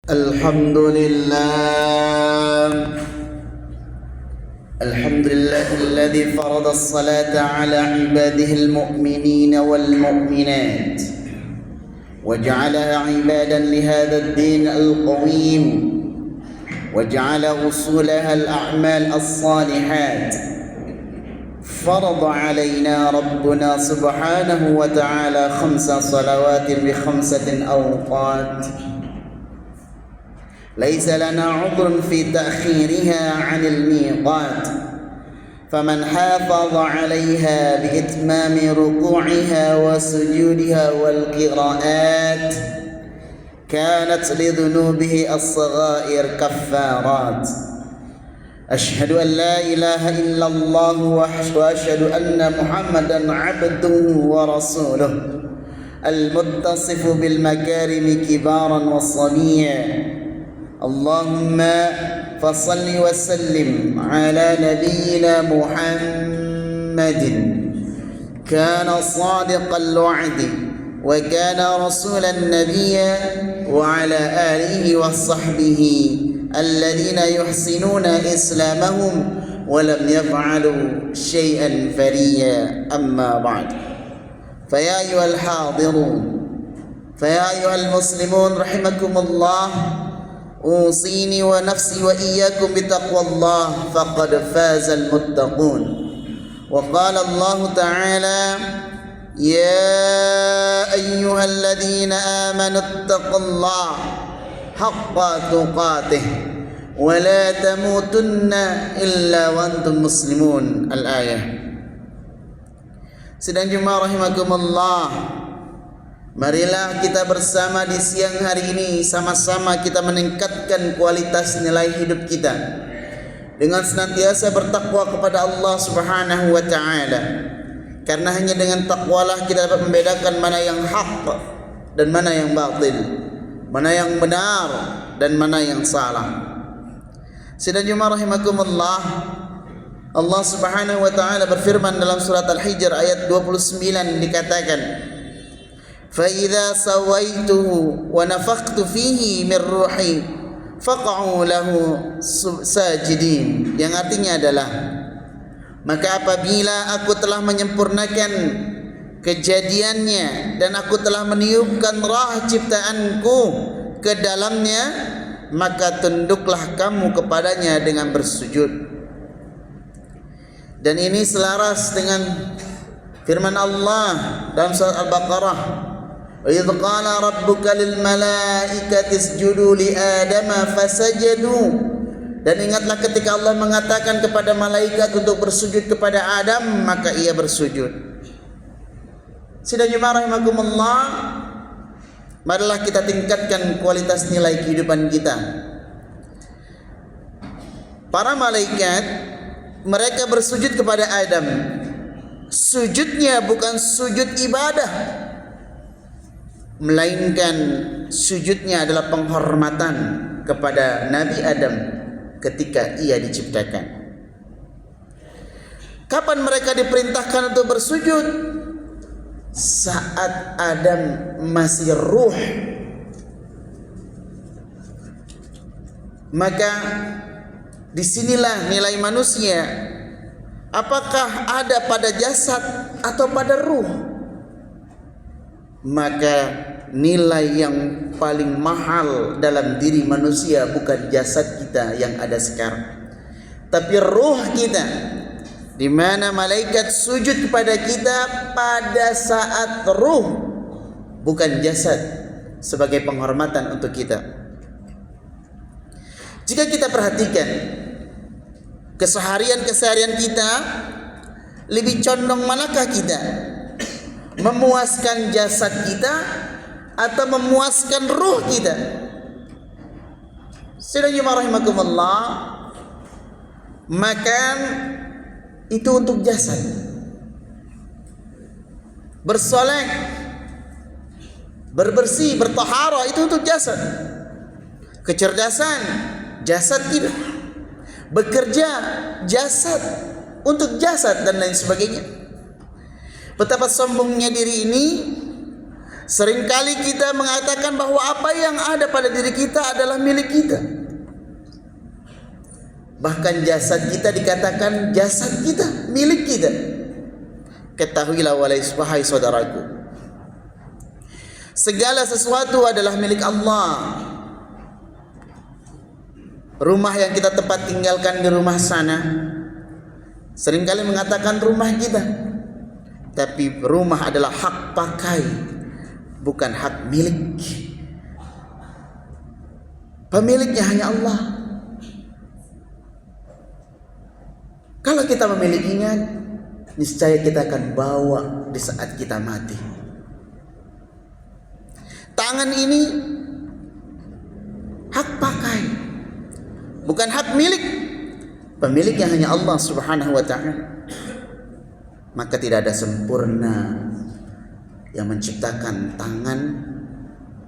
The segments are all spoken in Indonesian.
الحمد لله الذي فرض الصلاة على عباده المؤمنين والمؤمنات وجعلها عبادا لهذا الدين القويم وجعل أصولها الأعمال الصالحات. فرض علينا ربنا سبحانه وتعالى 5 صلوات ب5 أوقات، ليس لنا عذر في تأخيرها عن الميقات، فمن حافظ عليها بإتمام ركوعها وسجودها والقراءات كانت لذنوبه الصغائر كفارات. أشهد أن لا إله إلا الله وأشهد أن محمدا عبده ورسوله المتصف بالمكارم كبارا وصنيعا. اللهم فصل وسلم على نبينا محمد، كان صادق الوعد وكان رسولا نبيا، وعلى آله وصحبه الذين يحسنون إسلامهم ولم يفعلوا شيئا فريا. أما بعد، فيا أيها الحاضرون، فيا أيها المسلمون رحمكم الله، أوصيني ونفسي وإياكم بتقوى الله فقد فاز المتقون. وقال الله تعالى: يا أيها الذين آمنوا اتقوا الله حق تقاته ولا تموتن إلا وأنتم مسلمون. Al-ayah. Sedang jemaah rahimakumullah, marilah kita bersama di siang hari ini sama-sama kita meningkatkan kualitas nilai hidup kita dengan senantiasa bertakwa kepada Allah Subhanahu wa taala. Karena hanya dengan takwalah kita dapat membedakan mana yang hak dan mana yang batil, mana yang benar dan mana yang salah. Sidang jemaah rahimakumullah, Allah Subhanahu wa taala berfirman dalam surat Al-Hijr ayat 29 dikatakan: فَإِذَا سَوَيْتُهُ وَنَفَخْتُ فِيهِ مِنْ رُوحِي فَقَعُوا لَهُ سَاجِدِينَ. Yang artinya adalah, maka apabila aku telah menyempurnakan kejadiannya dan aku telah meniupkan roh ciptaanku ke dalamnya, maka tunduklah kamu kepadanya dengan bersujud. Dan ini selaras dengan firman Allah dalam surat Al-Baqarah: وَإِذْ قَالَ رَبُّكَ لِلْمَلَائِكَةِ اسْجُدُوا لِآدَمَ فَسَجَدُوا. Dan ingatlah ketika Allah mengatakan kepada malaikat untuk bersujud kepada Adam, maka ia bersujud. Sidang jemaah rahimakumullah, marilah kita tingkatkan kualitas nilai kehidupan kita. Para malaikat, mereka bersujud kepada Adam. Sujudnya bukan sujud ibadah, melainkan sujudnya adalah penghormatan kepada Nabi Adam ketika ia diciptakan. Kapan mereka diperintahkan untuk bersujud? Saat Adam masih ruh. Maka disinilah nilai manusia. Apakah ada pada jasad atau pada ruh? Maka nilai yang paling mahal dalam diri manusia bukan jasad kita yang ada sekarang, tapi ruh kita, di mana malaikat sujud kepada kita pada saat ruh, bukan jasad, sebagai penghormatan untuk kita. Jika kita perhatikan keseharian kita, lebih condong manakah kita? Memuaskan jasad kita atau memuaskan ruh kita? Sidang jemaah rahimakumullah, makan itu untuk jasad, bersolek, berbersih, bertaharah itu untuk jasad, kecerdasan jasad kita, bekerja jasad, untuk jasad dan lain sebagainya. Betapa sombongnya diri ini Seringkali kita mengatakan bahwa apa yang ada pada diri kita adalah milik kita. Bahkan jasad kita dikatakan jasad kita, milik kita. Ketahuilah wahai saudaraku, segala sesuatu adalah milik Allah. Rumah yang kita tempat tinggalkan di rumah sana, seringkali mengatakan rumah kita, tapi rumah adalah hak pakai, bukan hak milik. Pemiliknya hanya Allah. Kalau kita memilikinya, niscaya kita akan bawa di saat kita mati. Tangan ini hak pakai, bukan hak milik. Pemiliknya hanya Allah Subhanahu wa ta'ala. Maka tidak ada sempurna yang menciptakan tangan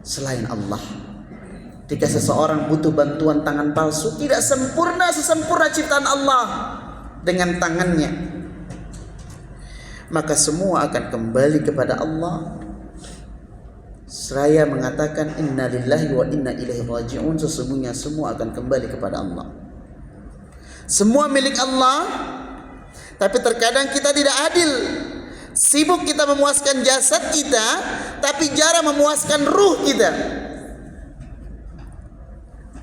selain Allah. Jika seseorang butuh bantuan tangan palsu, tidak sempurna sesempurna ciptaan Allah dengan tangannya. Maka semua akan kembali kepada Allah. Saya mengatakan inna lillahi wa inna ilaihi raji'un. Sesungguhnya semua akan kembali kepada Allah. Semua milik Allah. Tapi terkadang kita tidak adil. Sibuk kita memuaskan jasad kita, tapi jarang memuaskan ruh kita.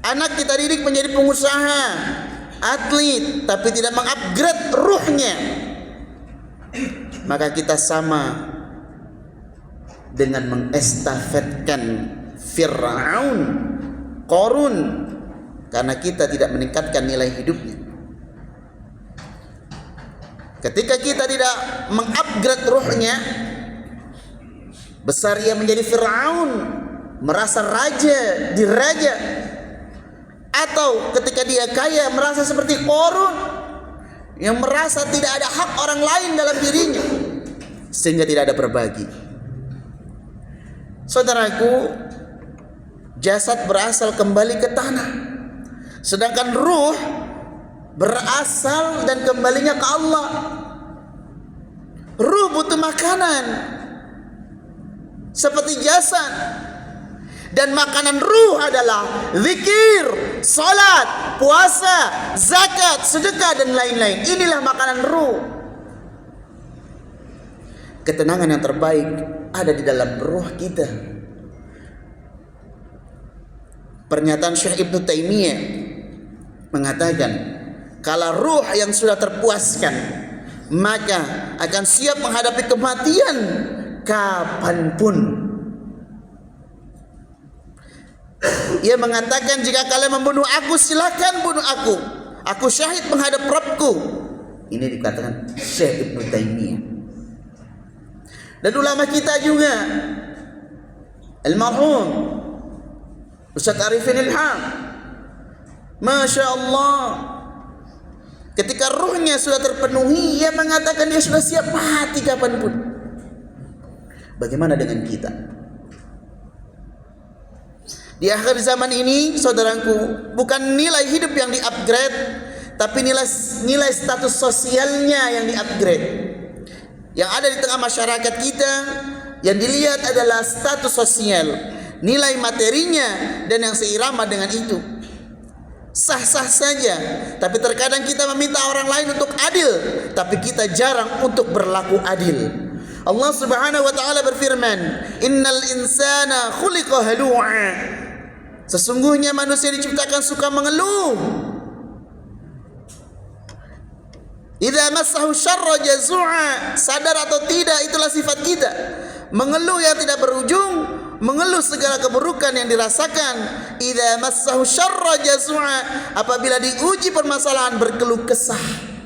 Anak kita didik menjadi pengusaha, atlet, tapi tidak mengupgrade ruhnya. Maka kita sama dengan mengestafetkan Fir'aun, Qarun, karena kita tidak meningkatkan nilai hidupnya. Ketika kita tidak mengupgrade ruhnya, besar ia menjadi Fir'aun, merasa raja, diraja. Atau ketika dia kaya, merasa seperti Qarun, yang merasa tidak ada hak orang lain dalam dirinya, sehingga tidak ada berbagi. Saudaraku, jasad berasal kembali ke tanah, sedangkan ruh berasal dan kembalinya ke Allah. Ruh butuh makanan seperti jasad, dan makanan ruh adalah zikir, salat, puasa, zakat, sedekah dan lain-lain. Inilah makanan ruh. Ketenangan yang terbaik ada di dalam ruh kita. Pernyataan Syekh Ibnu Taimiyah mengatakan, kalau ruh yang sudah terpuaskan, maka akan siap menghadapi kematian kapanpun. Ia mengatakan, jika kalian membunuh aku, silakan bunuh aku. Aku syahid menghadap Rabbku. Ini dikatakan Syekh Ibnu Taimiyah. Dan ulama kita juga, almarhum Ustaz Arifin Ilham, Masya Allah, ketika ruhnya sudah terpenuhi, ia mengatakan dia sudah siap mati kapanpun. Bagaimana dengan kita? Di akhir zaman ini, saudaraku, bukan nilai hidup yang di-upgrade, tapi nilai status sosialnya yang di-upgrade. Yang ada di tengah masyarakat kita, yang dilihat adalah status sosial, nilai materinya, dan yang seirama dengan itu. Sah-sah saja, tapi terkadang kita meminta orang lain untuk adil, tapi kita jarang untuk berlaku adil. Allah Subhanahu wa ta'ala berfirman, innal insana khuliqa halu'a. Sesungguhnya manusia diciptakan suka mengeluh. Idza massahu syarra jazua. Sadar atau tidak, itulah sifat kita. Mengeluh yang tidak berujung, mengeluh segala keburukan yang dirasakan. Idza massahu syarra jazua. Apabila diuji permasalahan, berkeluh kesah.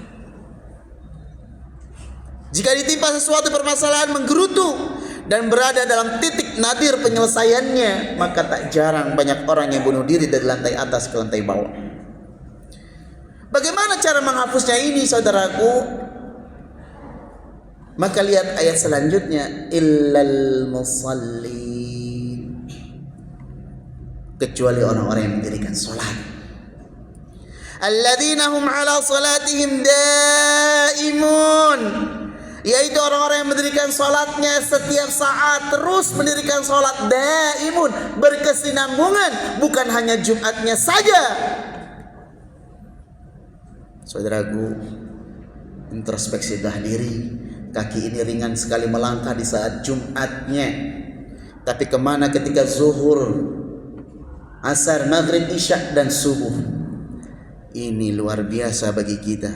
Jika ditimpa sesuatu permasalahan, menggerutu dan berada dalam titik nadir penyelesaiannya, maka tak jarang banyak orang yang bunuh diri dari lantai atas ke lantai bawah. Bagaimana cara menghapusnya ini, saudaraku? Maka lihat ayat selanjutnya, illal musallin, kecuali orang-orang yang mendirikan salat. Alladzina hum ala salatihim daimun, yaitu orang-orang yang mendirikan salatnya setiap saat, terus mendirikan salat daimun, berkesinambungan, bukan hanya Jumatnya saja. Saudaraku, introspeksilah diri. Kaki ini ringan sekali melangkah di saat Jumatnya, tapi kemana ketika zuhur, asar, maghrib, isya, dan subuh? Ini luar biasa bagi kita.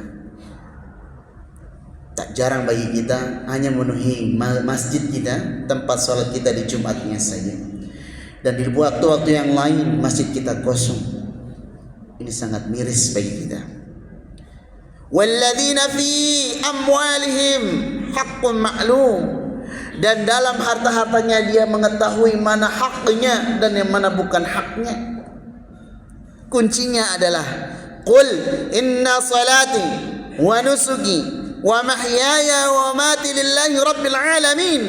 Tak jarang bagi kita hanya memenuhi masjid kita, tempat sholat kita di Jumatnya saja, dan di waktu-waktu yang lain masjid kita kosong. Ini sangat miris bagi kita. Walladzina fi amwalihim haqqun ma'lum, dan dalam harta-hartanya dia mengetahui mana haknya dan yang mana bukan haknya. Kuncinya adalah qul inna salati wa nusuki wa mahyaya wa mati lillahi rabbil alamin.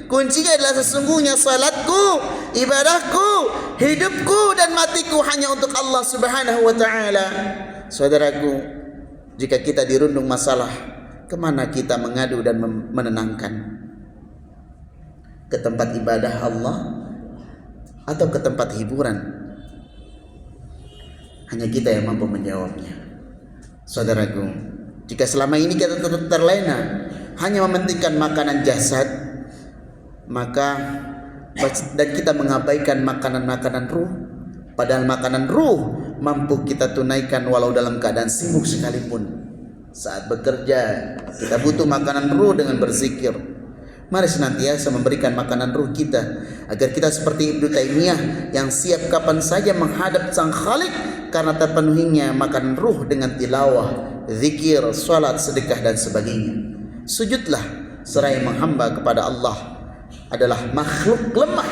Kuncinya adalah sesungguhnya salatku, ibadahku, hidupku dan matiku hanya untuk Allah Subhanahu wa taala. Saudaraku, jika kita dirundung masalah, kemana kita mengadu dan menenangkan? Ke tempat ibadah Allah atau ke tempat hiburan? Hanya kita yang mampu menjawabnya. Saudaraku, jika selama ini kita tetap terlena hanya mementingkan makanan jasad, maka dan kita mengabaikan makanan-makanan ruh, padahal makanan ruh mampu kita tunaikan walau dalam keadaan sibuk sekalipun. Saat bekerja kita butuh makanan ruh dengan berzikir. Mari senantiasa memberikan makanan ruh kita, agar kita seperti Ibnu Taimiyah yang siap kapan saja menghadap Sang Khalik karena terpenuhinya makanan ruh dengan tilawah, zikir, salat, sedekah dan sebagainya. Sujudlah seraya menghamba kepada Allah adalah makhluk lemah.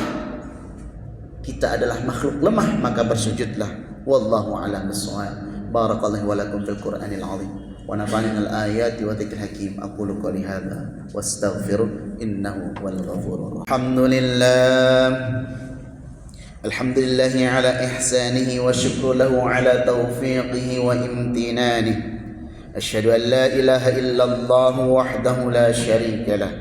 Kita adalah makhluk lemah, maka bersujudlah. Wallahu a'lam bissawab. Barakallahu wa lakum fil Qur'anil 'azim wa nafa'ani al ayati wa dzikril hakim. Aqulu qouli hadza wastaghfiruh innahu huwal ghafurur rahim. Alhamdulillahi ala ihsanihi wa syukru lahu ala taufiqihi wa imtinanihi. Asyhadu an la ilaha illallah wahdahu la syarika lah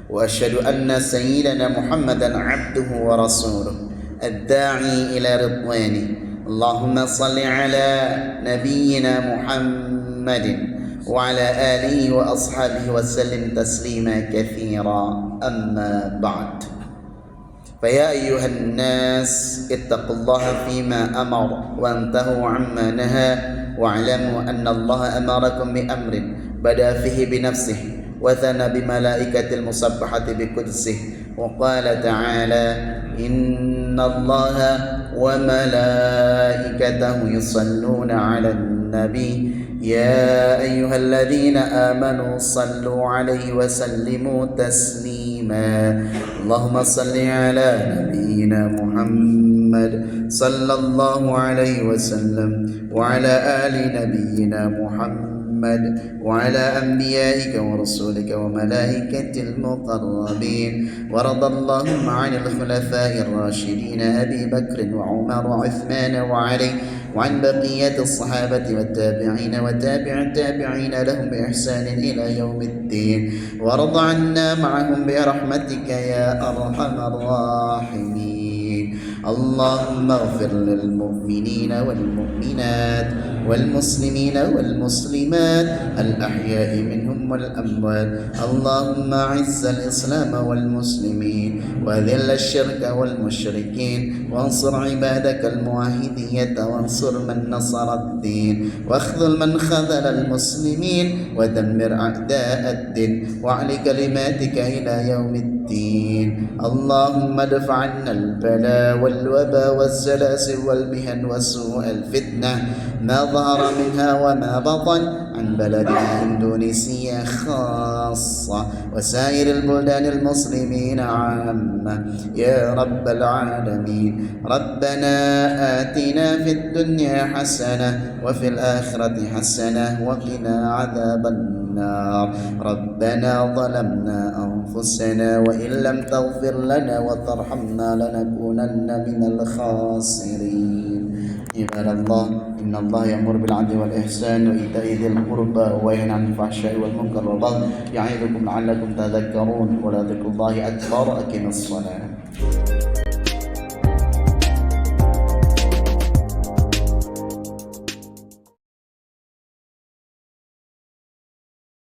wa asyhadu anna sayyidana Muhammadan 'abduhu wa rasuluh ad-da'i ila ridwanihi. Allahumma salli ala nabiyyina Muhammadin wa ala alihi wa ashabihi wa sallim taslima katsira. Amma ba'd. Fa ya ayyuhan nas ittaqullaha fima amara wa antahu amma naha wa'lamu anna Allah amarakum bi amrin bada fihi bi nafsihi wa thana bi malaikatil musabbahati bi qudsihi wa qala ta'ala inna Allaha wa malaikatahu yusalluna 'alan nabi ya ayyuhalladzina amanu sallu 'alaihi wa sallimu taslima. Allahumma salli 'ala nabiyyina Muhammad sallallahu 'alaihi wasallam wa 'ala ali nabiyyina Muhammad وعلى أنبيائك ورسولك وملائكة المقربين ورضى اللهم عن الخلفاء الراشدين أبي بكر وعمر وعثمان وعلي وعن بقية الصحابة والتابعين وتابع التابعين لهم بإحسان إلى يوم الدين وارض عنا معهم برحمتك يا أرحم الراحمين. اللهم اغفر للمؤمنين والمؤمنات والمسلمين والمسلمات الأحياء منهم والأموات. اللهم أعز الإسلام والمسلمين وأذل الشرك والمشركين وانصر عبادك الموحدين وانصر من نصر الدين واخذل من خذل المسلمين ودمر أعداء الدين واعل كلماتك إلى يوم الدين. اللهم ادفع عنا البلاء والوباء والزلازل والمهن وسوء الفتنة ما ظهر منها وما بطن عن بلدنا إندونيسيا خاصة وسائر البلدان المسلمين عامة يا رب العالمين. ربنا آتنا في الدنيا حسنة وفي الآخرة حسنة وقنا عذاب النار. ربنا ظلمنا أنفسنا وإن لم تغفر لنا وترحمنا لنكونن من الخاسرين. عباد الله Innallaha ya'muru bil 'adli wal ihsani wa ita'i dzil qurba wa yanha 'anil fahsya'i wal munkari wal baghi ya'idukum la'allakum tadhakkarun wa la dzikrullahi akbar. Aqimus shalah.